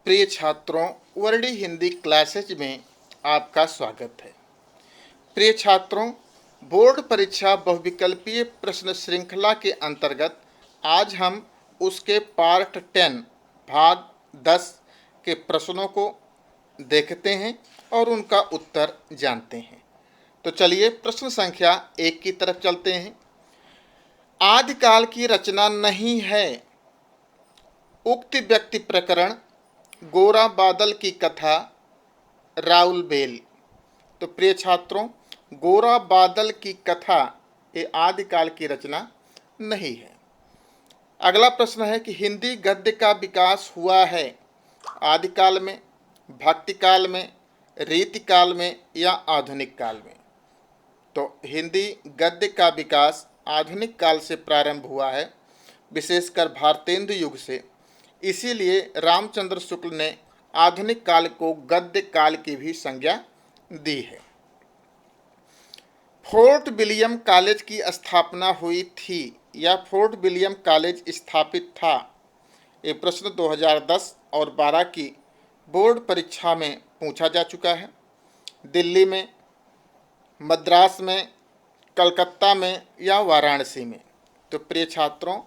प्रिय छात्रों, Verde Hindi classes में आपका स्वागत है। प्रिय छात्रों, बोर्ड परीक्षा बहुविकल्पीय प्रश्न श्रृंखला के अंतर्गत आज हम उसके पार्ट 10 भाग 10 के प्रश्नों को देखते हैं और उनका उत्तर जानते हैं। तो चलिए प्रश्न संख्या 1 की तरफ चलते हैं। आदिकाल की रचना नहीं है। उक्त व्यक्ति प्रकरण, गोरा बादल की कथा, राउल बेल। तो प्रिय छात्रों, गोरा बादल की कथा ये आदिकाल की रचना नहीं है। अगला प्रश्न है कि हिंदी गद्य का विकास हुआ है आदिकाल में, भक्तिकाल में, रीतिकाल में या आधुनिक काल में। तो हिंदी गद्य का विकास आधुनिक काल से प्रारंभ हुआ है, विशेषकर भारतेंदु युग से। इसीलिए रामचंद्र शुक्ल ने आधुनिक काल को गद्य काल की भी संज्ञा दी है। फोर्ट विलियम कॉलेज की स्थापना हुई थी या फोर्ट विलियम कॉलेज स्थापित था? ये प्रश्न 2010 और 12 की बोर्ड परीक्षा में पूछा जा चुका है। दिल्ली में, मद्रास में, कलकत्ता में या वाराणसी में। तो प्रिय छात्रों,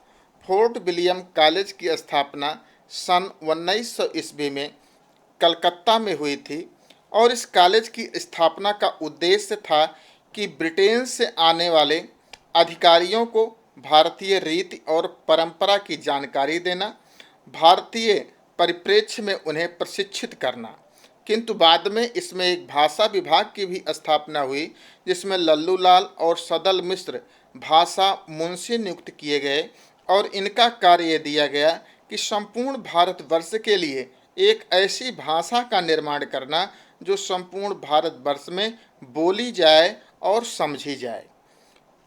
फोर्ट विलियम कॉलेज की स्थापना सन 1900 ईस्वी में कलकत्ता में हुई थी और इस कॉलेज की स्थापना का उद्देश्य था कि ब्रिटेन से आने वाले अधिकारियों को भारतीय रीति और परंपरा की जानकारी देना, भारतीय परिप्रेक्ष्य में उन्हें प्रशिक्षित करना। किंतु बाद में इसमें एक भाषा विभाग की भी स्थापना हुई, जिसमें लल्लू लाल और सदल मिश्र भाषा मुंशी नियुक्त किए गए और इनका कार्य ये दिया गया कि संपूर्ण भारतवर्ष के लिए एक ऐसी भाषा का निर्माण करना जो संपूर्ण भारतवर्ष में बोली जाए और समझी जाए।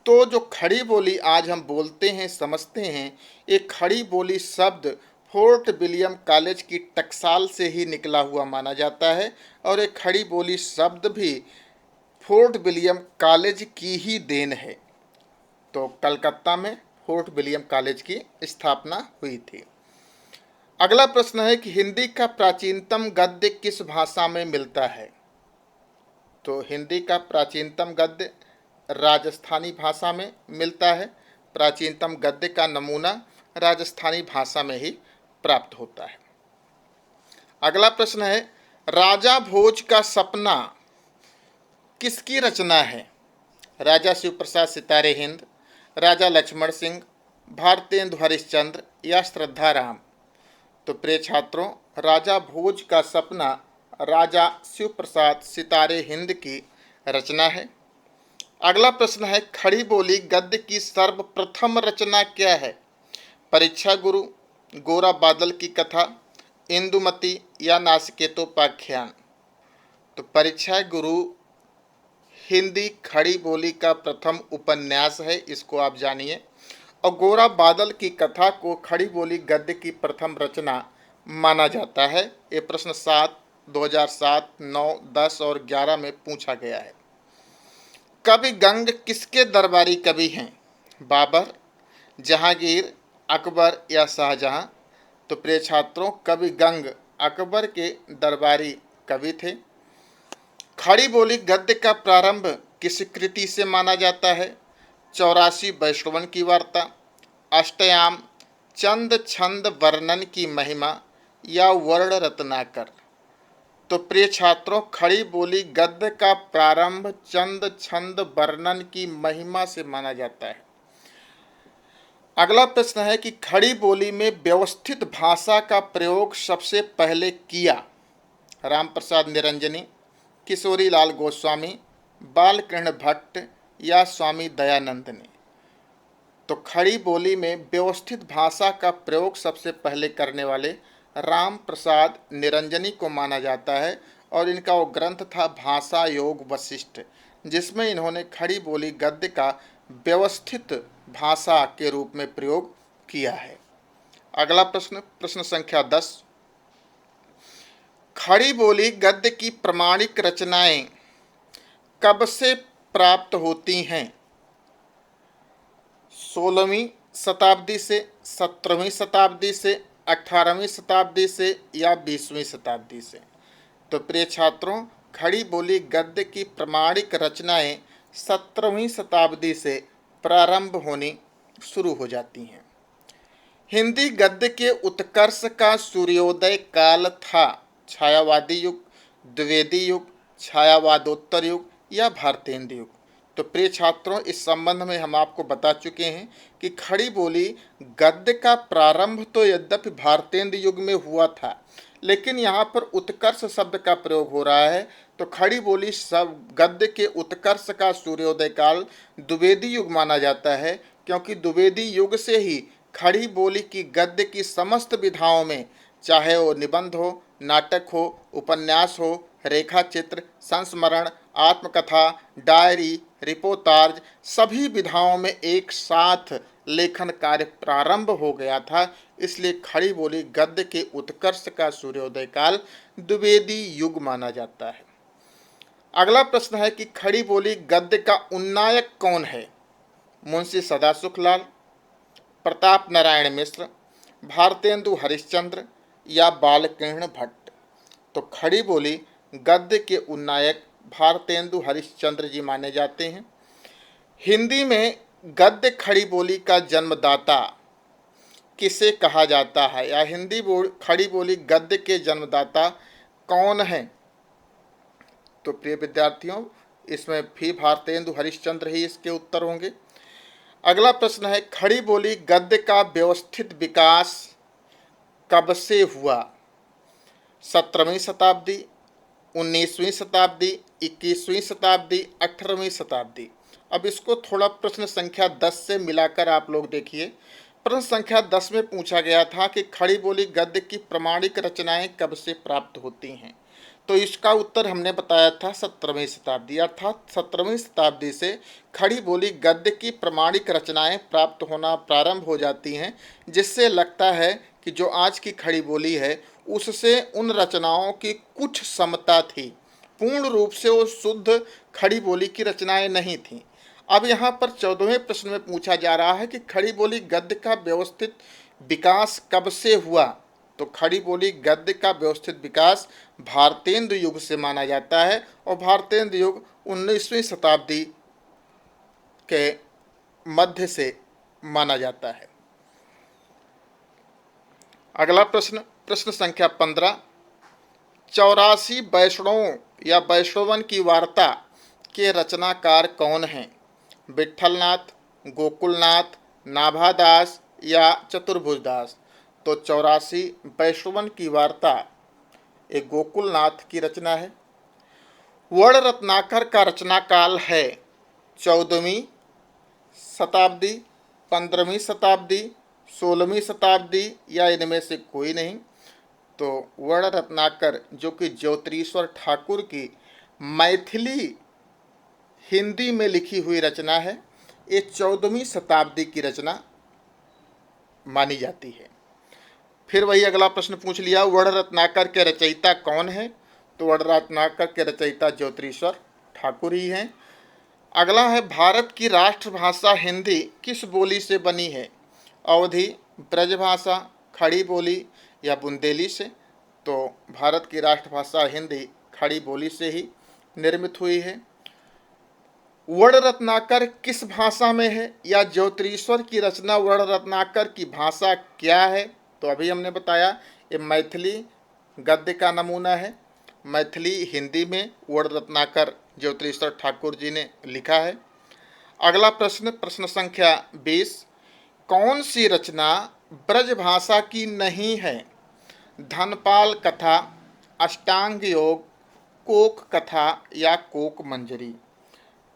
तो जो खड़ी बोली आज हम बोलते हैं, समझते हैं, एक खड़ी बोली शब्द फोर्ट विलियम कॉलेज की टकसाल से ही निकला हुआ माना जाता है और एक खड़ी बोली शब्द भी फोर्ट विलियम कॉलेज की ही देन है। तो कलकत्ता में फोर्ट विलियम कॉलेज की स्थापना हुई थी। अगला प्रश्न है कि हिंदी का प्राचीनतम गद्य किस भाषा में मिलता है? तो हिंदी का प्राचीनतम गद्य राजस्थानी भाषा में मिलता है। प्राचीनतम गद्य का नमूना राजस्थानी भाषा में ही प्राप्त होता है। अगला प्रश्न है, राजा भोज का सपना किसकी रचना है? राजा शिव प्रसाद सितारे हिंद, राजा लक्ष्मण सिंह, भारतेंदु हरिश्चंद्र या श्रद्धा राम। तो प्रिय छात्रों, राजा भोज का सपना राजा शिव प्रसाद सितारे हिंद की रचना है। अगला प्रश्न है, खड़ी बोली गद्य की सर्वप्रथम रचना क्या है? परीक्षा गुरु, गोरा बादल की कथा, इंदुमती या नासिकेतोपाख्यान। तो परीक्षा गुरु हिंदी खड़ी बोली का प्रथम उपन्यास है, इसको आप जानिए। और गोरा बादल की कथा को खड़ी बोली गद्य की प्रथम रचना माना जाता है। ये प्रश्न 2007, 9, 10 और 11 में पूछा गया है। कवि गंग किसके दरबारी कवि हैं? बाबर, जहांगीर, अकबर या शाहजहां। तो प्रिय छात्रों, कवि गंग अकबर के दरबारी कवि थे। खड़ी बोली गद्य का प्रारंभ किस कृति से माना जाता है? 84 वैष्णवन की वार्ता, अष्टयाम, चंद छंद वर्णन की महिमा या वर्ण रत्नाकर। तो प्रिय छात्रों, खड़ी बोली गद्य का प्रारंभ चंद छंद वर्णन की महिमा से माना जाता है। अगला प्रश्न है कि खड़ी बोली में व्यवस्थित भाषा का प्रयोग सबसे पहले किया? रामप्रसाद निरंजनी, किशोरी लाल गोस्वामी, बालकृष्ण भट्ट या स्वामी दयानंद ने। तो खड़ी बोली में व्यवस्थित भाषा का प्रयोग सबसे पहले करने वाले राम प्रसाद निरंजनी को माना जाता है और इनका वो ग्रंथ था भाषा योग वशिष्ठ, जिसमें इन्होंने खड़ी बोली गद्य का व्यवस्थित भाषा के रूप में प्रयोग किया है। अगला प्रश्न, प्रश्न संख्या 10, खड़ी बोली गद्य की प्रमाणिक रचनाएं कब से प्राप्त होती हैं? 16वीं शताब्दी से, 17वीं शताब्दी से, 18वीं शताब्दी से या 20वीं शताब्दी से? तो प्रिय छात्रों, खड़ी बोली गद्य की प्रामाणिक रचनाएं 17वीं शताब्दी से प्रारंभ होनी शुरू हो जाती हैं। हिंदी गद्य के उत्कर्ष का सूर्योदय काल था छायावादी युग, द्विवेदी युग, छायावादोत्तर युग या भारतेंदु युग। तो प्रिय छात्रों, इस संबंध में हम आपको बता चुके हैं कि खड़ी बोली गद्य का प्रारंभ तो यद्यपि भारतेंदु युग में हुआ था, लेकिन यहाँ पर उत्कर्ष शब्द का प्रयोग हो रहा है। तो खड़ी बोली सब गद्य के उत्कर्ष का सूर्योदय काल द्विवेदी युग माना जाता है, क्योंकि द्विवेदी युग से ही खड़ी बोली की गद्य की समस्त विधाओं में, चाहे वो निबंध हो, नाटक हो, उपन्यास हो, रेखा चित्र, संस्मरण, आत्मकथा, डायरी, रिपोर्टाज, सभी विधाओं में एक साथ लेखन कार्य प्रारंभ हो गया था। इसलिए खड़ी बोली गद्य के उत्कर्ष का सूर्योदय काल द्विवेदी युग माना जाता है। अगला प्रश्न है कि खड़ी बोली गद्य का उन्नायक कौन है? मुंशी सदासुखलाल, प्रताप नारायण मिश्र, भारतेंदु हरिश्चंद्र या बालकृष्ण भट्ट? तो खड़ी बोली गद्य के उन्नायक भारतेंदु हरिश्चंद्र जी माने जाते हैं। हिंदी में गद्य खड़ी बोली का जन्मदाता किसे कहा जाता है, या हिंदी खड़ी बोली गद्य के जन्मदाता कौन है? तो प्रिय विद्यार्थियों, इसमें भी भारतेंदु हरिश्चंद्र ही इसके उत्तर होंगे। अगला प्रश्न है, खड़ी बोली गद्य का व्यवस्थित विकास कब से हुआ? 17वीं शताब्दी, 19वीं शताब्दी, 21वीं शताब्दी, 18वीं शताब्दी? अब इसको थोड़ा प्रश्न संख्या 10 से मिलाकर आप लोग देखिए। प्रश्न संख्या 10 में पूछा गया था कि खड़ी बोली गद्य की प्रामाणिक रचनाएं कब से प्राप्त होती हैं? तो इसका उत्तर हमने बताया था 17वीं शताब्दी, अर्थात 17वीं शताब्दी से खड़ी बोली गद्य की प्रामाणिक रचनाएं प्राप्त होना प्रारंभ हो जाती हैं, जिससे लगता है कि जो आज की खड़ी बोली है उससे उन रचनाओं की कुछ समता थी, पूर्ण रूप से वो शुद्ध खड़ी बोली की रचनाएं नहीं थीं। अब यहाँ पर 14वें प्रश्न में पूछा जा रहा है कि खड़ी बोली गद्य का व्यवस्थित विकास कब से हुआ? तो खड़ी बोली गद्य का व्यवस्थित विकास भारतेंदु युग से माना जाता है, और भारतेंदु युग 19वीं शताब्दी के मध्य से माना जाता है। अगला प्रश्न, प्रश्न संख्या 15, 84 वैष्णवों या वैष्णवन की वार्ता के रचनाकार कौन हैं? विट्ठलनाथ, गोकुलनाथ, नाभादास या चतुर्भुजदास? तो 84 वैष्णवन की वार्ता एक गोकुलनाथ की रचना है। वर्ण रत्नाकर का रचना काल है 14वीं शताब्दी, 15वीं शताब्दी, 16वीं शताब्दी या इनमें से कोई नहीं? तो वर्ण रत्नाकर, जो कि ज्योतिरीश्वर ठाकुर की मैथिली हिंदी में लिखी हुई रचना है, ये 14वीं शताब्दी की रचना मानी जाती है। फिर वही अगला प्रश्न पूछ लिया, वर्ण रत्नाकर के रचयिता कौन है? तो वर्ण रत्नाकर के रचयिता ज्योतिरीश्वर ठाकुर ही हैं। अगला है, भारत की राष्ट्रभाषा हिंदी किस बोली से बनी है? अवधी, ब्रजभाषा, खड़ी बोली या बुंदेली से? तो भारत की राष्ट्रभाषा हिंदी खड़ी बोली से ही निर्मित हुई है। वर्ण रत्नाकर किस भाषा में है, या ज्योतिरीश्वर की रचना वर्ण रत्नाकर की भाषा क्या है? तो अभी हमने बताया ये मैथिली गद्य का नमूना है। मैथिली हिंदी में वर्ण रत्नाकर ज्योतिरीश्वर ठाकुर जी ने लिखा है। अगला प्रश्न, प्रश्न संख्या 20, कौन सी रचना ब्रजभाषा की नहीं है? धनपाल कथा, अष्टांग योग, कोक कथा या कोक मंजरी?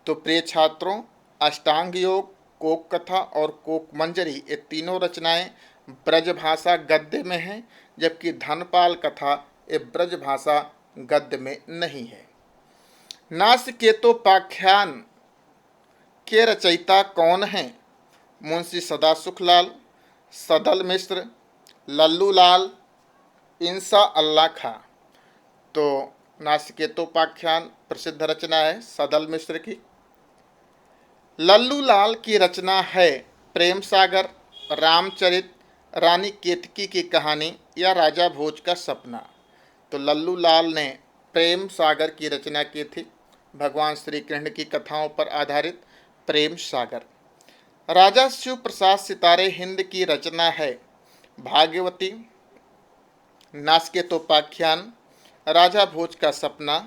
तो प्रिय छात्रों, अष्टांग योग, कोक कथा और कोक मंजरी ये तीनों रचनाएं ब्रजभाषा गद्य में हैं, जबकि धनपाल कथा ये ब्रजभाषा गद्य में नहीं है। नासिकेतोपाख्यान के रचयिता कौन हैं? मुंशी सदासुखलाल, सदल मिश्र, लल्लू लाल, इंसा अल्लाह खां? तो नासिकेतोपाख्यान प्रसिद्ध रचना है सदल मिश्र की। लल्लू लाल की रचना है प्रेम सागर, रामचरित, रानी केतकी की कहानी या राजा भोज का सपना। तो लल्लू लाल ने प्रेम सागर की रचना की थी, भगवान श्री कृष्ण की कथाओं पर आधारित प्रेम सागर। राजा शिव प्रसाद सितारे हिंद की रचना है भाग्यवती, नास्केतोपाख्यान, राजा भोज का सपना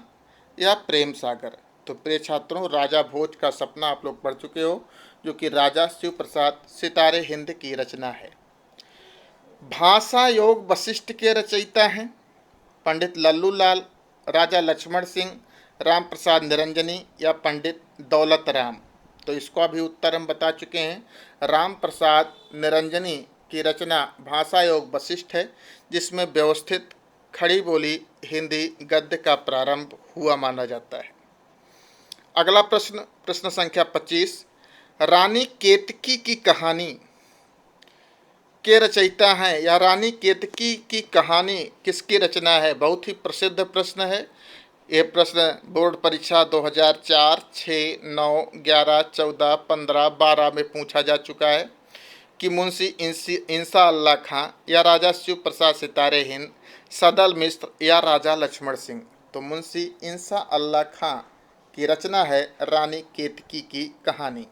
या प्रेम सागर। तो प्रिय छात्रों, राजा भोज का सपना आप लोग पढ़ चुके हो, जो कि राजा शिव प्रसाद सितारे हिंद की रचना है। भाषा योग वशिष्ठ के रचयिता हैं पंडित लल्लू लाल, राजा लक्ष्मण सिंह, राम प्रसाद निरंजनी या पंडित दौलत राम। तो इसका भी उत्तर हम बता चुके हैं। राम प्रसाद निरंजनी की रचना भाषा योग वशिष्ठ है, जिसमें व्यवस्थित खड़ी बोली हिंदी गद्य का प्रारंभ हुआ माना जाता है। अगला प्रश्न, प्रश्न संख्या 25, रानी केतकी की कहानी के रचयिता हैं या रानी केतकी की कहानी किसकी रचना है? बहुत ही प्रसिद्ध प्रश्न है। ये प्रश्न बोर्ड परीक्षा 2004, 6, 9, 11, 14, 15, 12 में पूछा जा चुका है कि मुंशी इंसा अल्लाह खां या राजा शिव प्रसाद सितारे हिंद, सदल मिश्र या राजा लक्ष्मण सिंह। तो मुंशी इंसा अल्लाह खां की रचना है रानी केतकी की कहानी।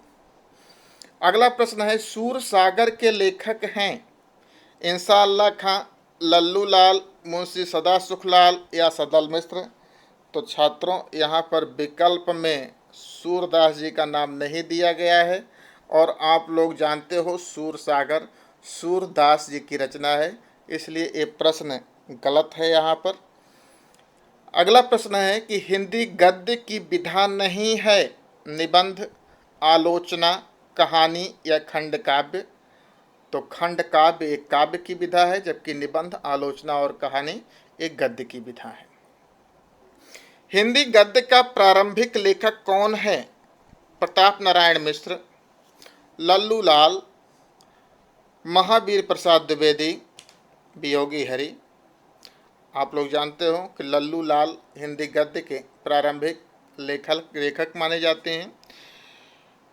अगला प्रश्न है, सूर सागर के लेखक हैं इंसा अल्लाह खां, लल्लू लाल, मुंशी सदा सुखलाल या सदल मिश्र। तो छात्रों, यहाँ पर विकल्प में सूरदास जी का नाम नहीं दिया गया है और आप लोग जानते हो सूर सागर सूरदास जी की रचना है, इसलिए ये प्रश्न गलत है यहाँ पर। अगला प्रश्न है कि हिंदी गद्य की विधा नहीं है निबंध, आलोचना, कहानी या खंड काव्य। तो खंड काव्य एक काव्य की विधा है, जबकि निबंध, आलोचना और कहानी एक गद्य की विधा है। हिंदी गद्य का प्रारंभिक लेखक कौन है? प्रताप नारायण मिश्र, लल्लू लाल, महावीर प्रसाद द्विवेदी, वियोगी हरि। आप लोग जानते हो कि लल्लू लाल हिंदी गद्य के प्रारंभिक लेखक माने जाते हैं।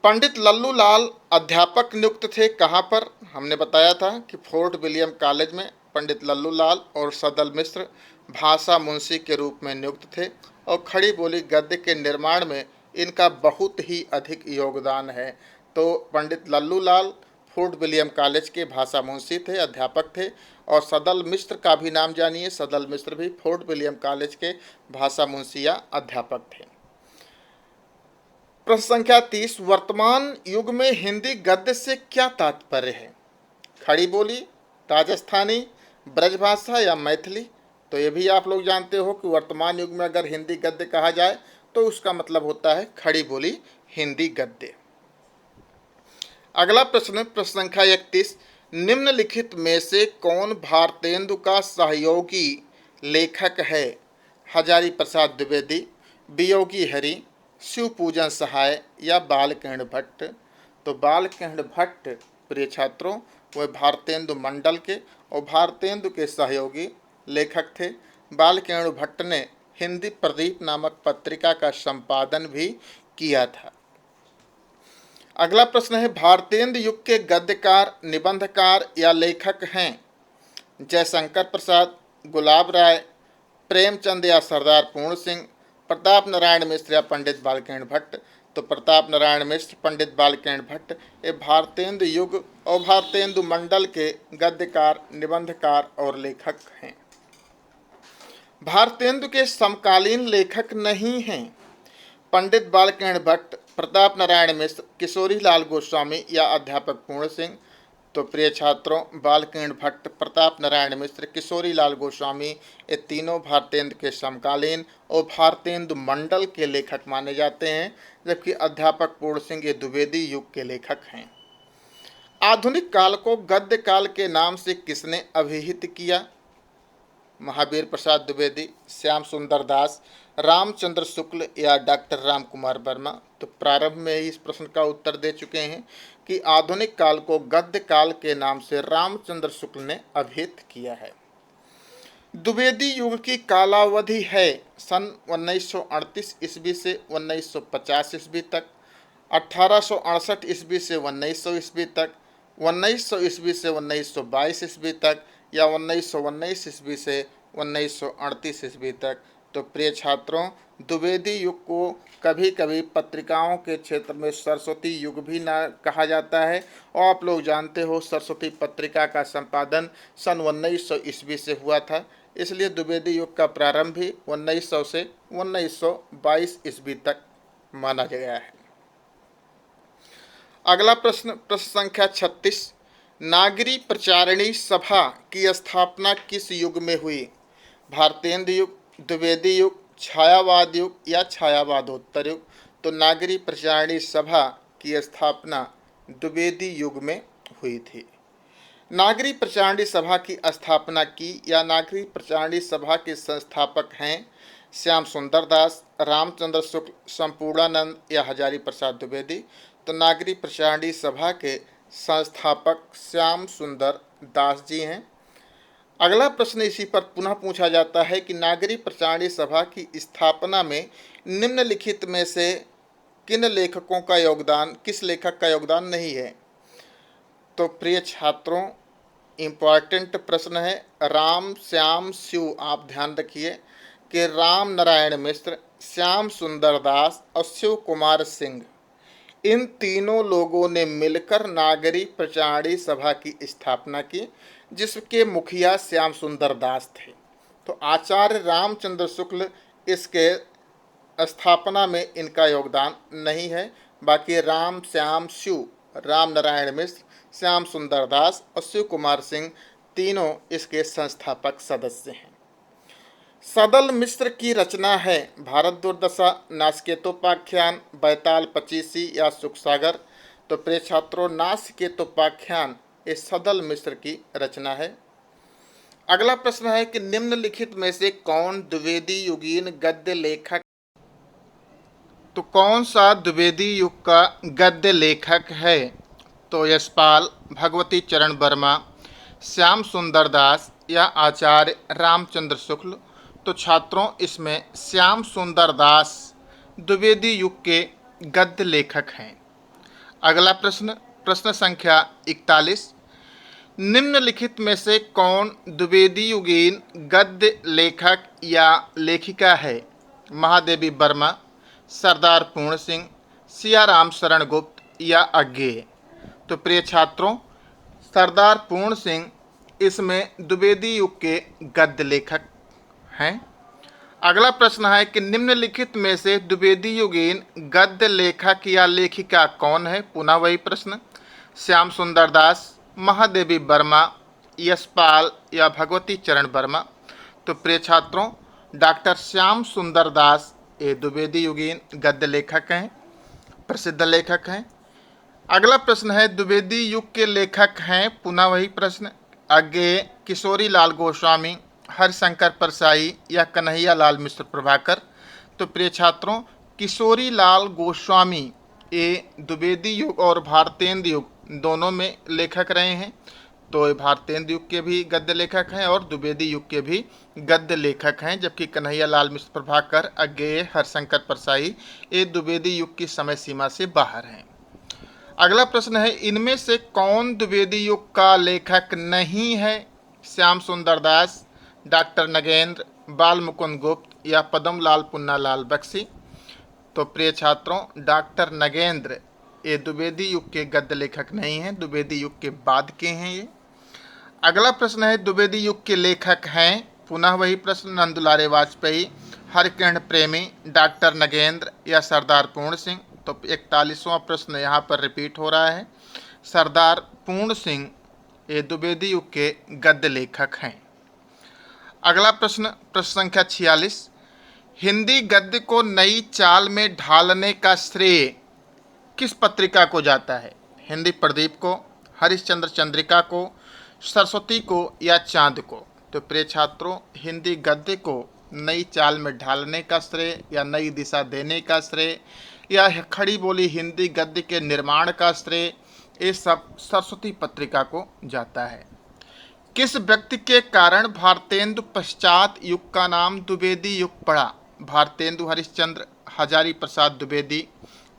पंडित लल्लू लाल अध्यापक नियुक्त थे कहाँ पर? हमने बताया था कि फोर्ट विलियम कॉलेज में पंडित लल्लू लाल और सदल मिश्र भाषा मुंशी के रूप में नियुक्त थे और खड़ी बोली गद्य के निर्माण में इनका बहुत ही अधिक योगदान है। तो पंडित लल्लू लाल फोर्ट विलियम कॉलेज के भाषा मुंशी थे, अध्यापक थे। और सदल मिश्र का भी नाम जानिए, सदल मिश्र भी फोर्ट विलियम कॉलेज के भाषा मुंशी या अध्यापक थे। प्रश्न संख्या 30, वर्तमान युग में हिंदी गद्य से क्या तात्पर्य है? खड़ी बोली, राजस्थानी, ब्रजभाषा या मैथिली। तो ये भी आप लोग जानते हो कि वर्तमान युग में अगर हिंदी गद्य कहा जाए तो उसका मतलब होता है खड़ी बोली हिंदी गद्य। अगला प्रश्न, प्रश्न संख्या 31, निम्नलिखित में से कौन भारतेंदु का सहयोगी लेखक है? हजारी प्रसाद द्विवेदी, वियोगी हरि, शिव पूजन सहाय या बालकृष्ण भट्ट। तो बालकृष्ण भट्ट प्रिय छात्रों वह भारतेंदु मंडल के और भारतेंदु के सहयोगी लेखक थे। बालकृष्ण भट्ट ने हिंदी प्रदीप नामक पत्रिका का संपादन भी किया था। अगला प्रश्न है, भारतेंदु युग के गद्यकार, निबंधकार या लेखक हैं? जयशंकर प्रसाद, गुलाब राय, प्रेमचंद या सरदार पूर्ण सिंह, प्रताप नारायण मिश्र या पंडित बालकृष्ण भट्ट। तो प्रताप नारायण मिश्र, पंडित बालकृष्ण भट्ट ये भारतेंदु युग और भारतेंदु मंडल के गद्यकार, निबंधकार और लेखक हैं। भारतेंदु के समकालीन लेखक नहीं हैं पंडित बालकृष्ण भट्ट, प्रताप नारायण मिश्र, किशोरी लाल गोस्वामी या अध्यापक पूर्ण सिंह। तो प्रिय छात्रों, बालकृष्ण भट्ट, प्रताप नारायण मिश्र, किशोरी लाल गोस्वामी ये तीनों भारतेंदु के समकालीन और भारतेंदु मंडल के लेखक माने जाते हैं, जबकि अध्यापक पूर्ण सिंह ये द्विवेदी युग के लेखक हैं। आधुनिक काल को गद्य काल के नाम से किसने अभिहित किया? महावीर प्रसाद द्विवेदी, श्याम सुंदर दास, रामचंद्र शुक्ल या डॉक्टर राम कुमार वर्मा। तो प्रारंभ में ही इस प्रश्न का उत्तर दे चुके हैं कि आधुनिक काल को गद्य काल के नाम से रामचंद्र शुक्ल ने अभिहित किया है। द्विवेदी युग की कालावधि है सन 1938 ईस्वी से 1950 ईस्वी तक, 1868 ईस्वी से 1900 ईस्वी तक, 1900 ईस्वी से 1922 ईस्वी तक या 1919 ईस्वी से 1938 ईस्वी तक। तो प्रिय छात्रों, द्विवेदी युग को कभी कभी पत्रिकाओं के क्षेत्र में सरस्वती युग भी ना कहा जाता है, और आप लोग जानते हो सरस्वती पत्रिका का संपादन सन 1900 ईस्वी से हुआ था, इसलिए द्विवेदी युग का प्रारंभ भी 1900 से 1922 ईस्वी तक माना गया है। अगला प्रश्न संख्या 36, नागरी प्रचारिणी सभा की स्थापना किस युग में हुई? भारतेंदु युग, द्विवेदी युग, छायावाद युग या छायावादोत्तर युग? तो नागरी प्रचारिणी सभा की स्थापना द्विवेदी युग में हुई थी। नागरी प्रचारिणी सभा की स्थापना की या नागरी प्रचारिणी सभा के संस्थापक हैं श्याम सुंदर दास, रामचंद्र शुक्ल, संपूर्णानंद या हजारी प्रसाद द्विवेदी? तो नागरी प्रचारिणी सभा के संस्थापक श्याम सुंदर दास जी हैं। अगला प्रश्न इसी पर पुनः पूछा जाता है कि नागरी प्रचारिणी सभा की स्थापना में निम्नलिखित में से किन लेखकों का योगदान, किस लेखक का योगदान नहीं है? तो प्रिय छात्रों, इम्पॉर्टेंट प्रश्न है, राम श्याम शिव। आप ध्यान रखिए कि राम नारायण मिश्र, श्याम सुंदर दास और शिव कुमार सिंह, इन तीनों लोगों ने मिलकर नागरी प्रचारिणी सभा की स्थापना की, जिसके मुखिया श्याम सुंदर दास थे। तो आचार्य रामचंद्र शुक्ल इसके स्थापना में इनका योगदान नहीं है, बाकी राम श्याम शिव, राम नारायण मिश्र, श्याम सुंदर दास और शिव कुमार सिंह तीनों इसके संस्थापक सदस्य हैं। सदल मिश्र की रचना है भारत दुर्दशा, नासकेतोपाख्यान, बैताल पचीसी या सुखसागर? तो प्रिय छात्रों, नासकेतोपाख्यान इस सदल मिश्र की रचना है। अगला प्रश्न है कि निम्नलिखित में से कौन द्विवेदी युगीन गद्य लेखक? तो कौन सा द्विवेदी युग का गद्य लेखक है? तो यशपाल, भगवती चरण वर्मा, श्याम सुंदर दास या आचार्य रामचंद्र शुक्ल? तो छात्रों, इसमें श्याम सुंदर दास द्विवेदी युग के गद्य लेखक हैं। अगला प्रश्न संख्या 41, निम्नलिखित में से कौन द्विवेदी युगीन गद्य लेखक या लेखिका है? महादेवी वर्मा, सरदार पूर्ण सिंह, सियाराम शरण गुप्त या अज्ञेय? तो प्रिय छात्रों, सरदार पूर्ण सिंह इसमें द्विवेदी युग के गद्य लेखक हैं। अगला प्रश्न है कि निम्नलिखित में से द्विवेदी युगीन गद्य लेखक या लेखिका कौन है? पुनः वही प्रश्न, श्याम सुंदर दास, महादेवी वर्मा, यशपाल या भगवती चरण वर्मा? तो प्रिय छात्रों, डॉक्टर श्याम सुंदर दास ये द्विवेदी युगीन गद्य लेखक हैं, प्रसिद्ध लेखक हैं। अगला प्रश्न है, द्विवेदी युग के लेखक हैं, पुनः वही प्रश्न, अज्ञेय किशोरी लाल गोस्वामी, हरिशंकर परसाई या कन्हैया लाल मिश्र प्रभाकर? तो प्रिय छात्रों, किशोरी लाल गोस्वामी ये द्विवेदी युग और भारतेंदु युग दोनों में लेखक रहे हैं। तो ये भारतेंदु युग के भी गद्य लेखक हैं और द्विवेदी युग के भी गद्य लेखक हैं, जबकि कन्हैया लाल मिश्र प्रभाकर, अज्ञेय, हरिशंकर परसाई ये द्विवेदी युग की समय सीमा से बाहर हैं। अगला प्रश्न है, इनमें से कौन द्विवेदी युग का लेखक नहीं है? श्याम सुंदर दास, डॉक्टर नगेंद्र, बाल मुकुंद गुप्त या पद्मलाल पुन्नालाल बख्शी? तो प्रिय छात्रों, डॉक्टर नगेंद्र ये द्विवेदी युग के गद्य लेखक नहीं हैं, द्विवेदी युग के बाद के हैं ये। अगला प्रश्न है, द्विवेदी युग के लेखक हैं, पुनः वही प्रश्न, नंदुलारे वाजपेयी, हरिकृष्ण प्रेमी, डॉक्टर नगेंद्र या सरदार पूर्ण सिंह? तो 41वां प्रश्न यहाँ पर रिपीट हो रहा है, सरदार पूर्ण सिंह ये द्विवेदी युग के गद्य लेखक हैं। अगला प्रश्न संख्या 46, हिंदी गद्य को नई चाल में ढालने का श्रेय किस पत्रिका को जाता है? हिंदी प्रदीप को, हरिश्चंद्र चंद्रिका को, सरस्वती को या चांद को? तो प्रिय छात्रों, हिंदी गद्य को नई चाल में ढालने का श्रेय या नई दिशा देने का श्रेय या खड़ी बोली हिंदी गद्य के निर्माण का श्रेय ये सब सरस्वती पत्रिका को जाता है। किस व्यक्ति के कारण भारतेंदु पश्चात युग का नाम द्विवेदी युग पड़ा? भारतेंदु हरिश्चंद्र, हजारी प्रसाद द्विवेदी,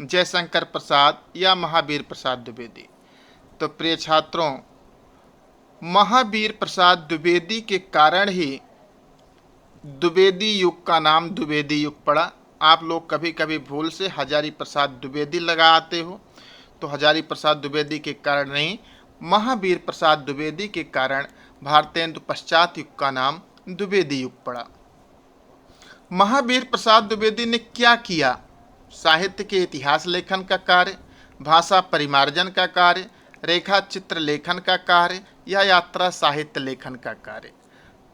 जयशंकर प्रसाद या महावीर प्रसाद द्विवेदी? तो प्रिय छात्रों, महावीर प्रसाद द्विवेदी के कारण ही द्विवेदी युग का नाम द्विवेदी युग पड़ा। आप लोग कभी कभी भूल से हजारी प्रसाद द्विवेदी लगाते हो, तो हजारी प्रसाद द्विवेदी के कारण नहीं, महावीर प्रसाद द्विवेदी के कारण भारतेंदु पश्चात युग का नाम द्विवेदी युग पड़ा। महावीर प्रसाद द्विवेदी ने क्या किया? साहित्य के इतिहास लेखन का कार्य, भाषा परिमार्जन का कार्य, रेखा चित्र लेखन का कार्य या यात्रा साहित्य लेखन का कार्य।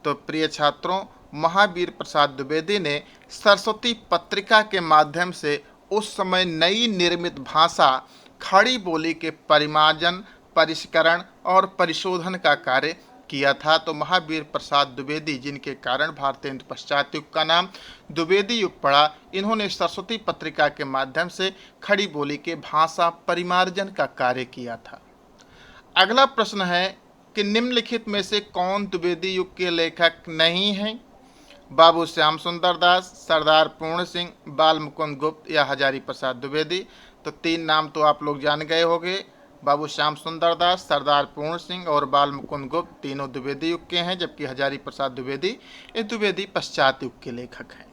तो प्रिय छात्रों, महावीर प्रसाद द्विवेदी ने सरस्वती पत्रिका के माध्यम से उस समय नई निर्मित भाषा खड़ी बोली के परिमार्जन, परिष्करण और परिशोधन का कार्य किया था। तो महावीर प्रसाद द्विवेदी, जिनके कारण भारतेंदु पश्चात युग का नाम द्विवेदी युग पड़ा, इन्होंने सरस्वती पत्रिका के माध्यम से खड़ी बोली के भाषा परिमार्जन का कार्य किया था। अगला प्रश्न है कि निम्नलिखित में से कौन द्विवेदी युग के लेखक नहीं हैं? बाबू श्याम सुंदर दास, सरदार पूर्ण सिंह, बाल मुकुंद गुप्त या हजारी प्रसाद द्विवेदी। तो तीन नाम तो आप लोग जान गए होंगे, बाबू श्याम सुंदर दास, सरदार पूर्ण सिंह और बाल मुकुंद गुप्त, तीनों द्विवेदी युग के हैं, जबकि हजारी प्रसाद द्विवेदी ये द्विवेदी पश्चात युग के लेखक हैं।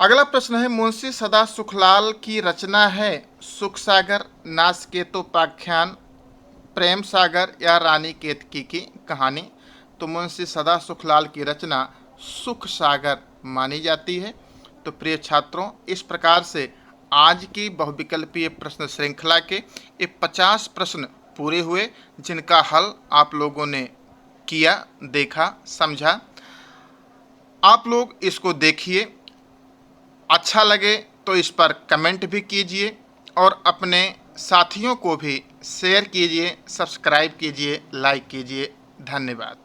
अगला प्रश्न है, मुंशी सदा सुखलाल की रचना है सुख सागर, नासकेतोपाख्यान, प्रेम सागर या रानी केतकी की कहानी। तो मुंशी सदा सुखलाल की रचना सुख सागर मानी जाती है। तो प्रिय छात्रों, इस प्रकार से आज की बहुविकल्पीय प्रश्न श्रृंखला के ये 50 प्रश्न पूरे हुए, जिनका हल आप लोगों ने किया, देखा, समझा। आप लोग इसको देखिए, अच्छा लगे तो इस पर कमेंट भी कीजिए और अपने साथियों को भी शेयर कीजिए, सब्सक्राइब कीजिए, लाइक कीजिए। धन्यवाद।